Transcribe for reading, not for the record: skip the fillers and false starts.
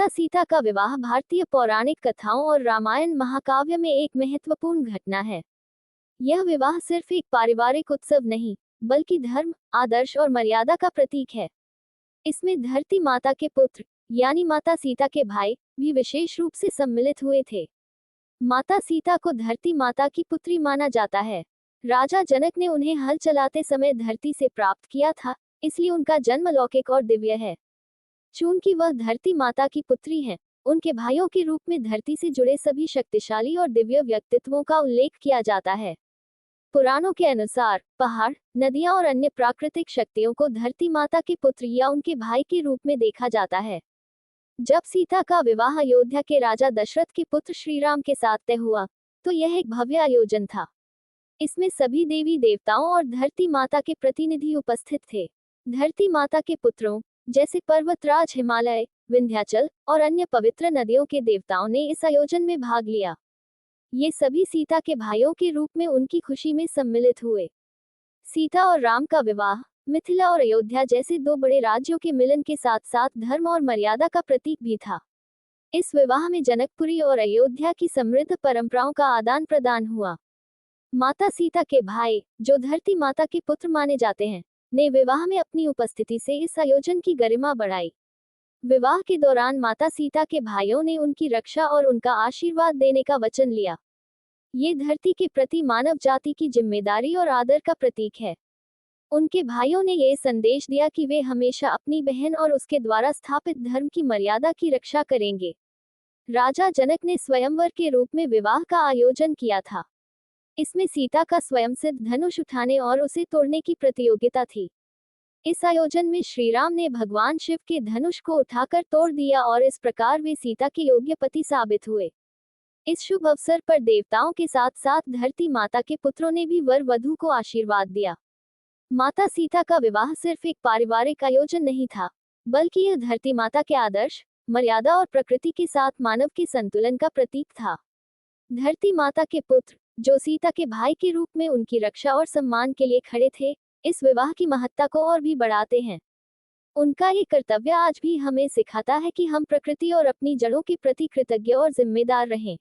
माता सीता का विवाह भारतीय पौराणिक कथाओं और रामायण महाकाव्य में एक महत्वपूर्ण घटना है। यह विवाह सिर्फ एक पारिवारिक उत्सव नहीं, बल्कि धर्म, आदर्श और मर्यादा का प्रतीक है। इसमें धरती माता के पुत्र, यानी माता सीता के भाई, भी विशेष रूप से सम्मिलित हुए थे। माता सीता को धरती माता की पुत्री माना जाता है। राजा जनक ने उन्हें हल चलाते समय धरती से प्राप्त किया था, इसलिए उनका जन्म लौकिक और दिव्य है। चूंकि वह धरती माता की पुत्री हैं, उनके भाइयों के रूप में धरती से जुड़े सभी शक्तिशाली और दिव्य व्यक्तित्वों का उल्लेख किया जाता है। पुराणों के अनुसार पहाड़, नदियां और अन्य प्राकृतिक शक्तियों को धरती माता के पुत्र या उनके भाई के रूप में देखा जाता है। जब सीता का विवाह अयोध्या के राजा दशरथ के पुत्र श्रीराम के साथ तय हुआ, तो यह एक भव्य आयोजन था। इसमें सभी देवी देवताओं और धरती माता के प्रतिनिधि उपस्थित थे। धरती माता के पुत्रों, जैसे पर्वतराज हिमालय, विंध्याचल और अन्य पवित्र नदियों के देवताओं ने इस आयोजन में भाग लिया। ये सभी सीता के भाइयों के रूप में उनकी खुशी में सम्मिलित हुए। सीता और राम का विवाह मिथिला और अयोध्या जैसे दो बड़े राज्यों के मिलन के साथ साथ धर्म और मर्यादा का प्रतीक भी था। इस विवाह में जनकपुरी और अयोध्या की समृद्ध परंपराओं का आदान प्रदान हुआ। माता सीता के भाई, जो धरती माता के पुत्र माने जाते हैं, ने विवाह में अपनी उपस्थिति से इस आयोजन की गरिमा बढ़ाई। विवाह के दौरान माता सीता के भाइयों ने उनकी रक्षा और उनका आशीर्वाद देने का वचन लिया। ये धरती के प्रति मानव जाति की जिम्मेदारी और आदर का प्रतीक है। उनके भाइयों ने ये संदेश दिया कि वे हमेशा अपनी बहन और उसके द्वारा स्थापित धर्म की मर्यादा की रक्षा करेंगे। राजा जनक ने स्वयंवर के रूप में विवाह का आयोजन किया था। इसमें सीता का स्वयंसिद्ध धनुष उठाने और उसे तोड़ने की प्रतियोगिता थी। इस आयोजन में श्रीराम ने भगवान शिव के धनुष को उठाकर तोड़ दिया और इस प्रकार वे सीता के योग्य पति साबित हुए। इस शुभ अवसर पर देवताओं के साथ साथ धरती माता के पुत्रों ने भी वर वधू को आशीर्वाद दिया। माता सीता का विवाह सिर्फ एक पारिवारिक आयोजन नहीं था, बल्कि यह धरती माता के आदर्श, मर्यादा और प्रकृति के साथ मानव के संतुलन का प्रतीक था। धरती माता के पुत्र, जो सीता के भाई के रूप में उनकी रक्षा और सम्मान के लिए खड़े थे, इस विवाह की महत्ता को और भी बढ़ाते हैं। उनका ये कर्तव्य आज भी हमें सिखाता है कि हम प्रकृति और अपनी जड़ों के प्रति कृतज्ञ और जिम्मेदार रहें।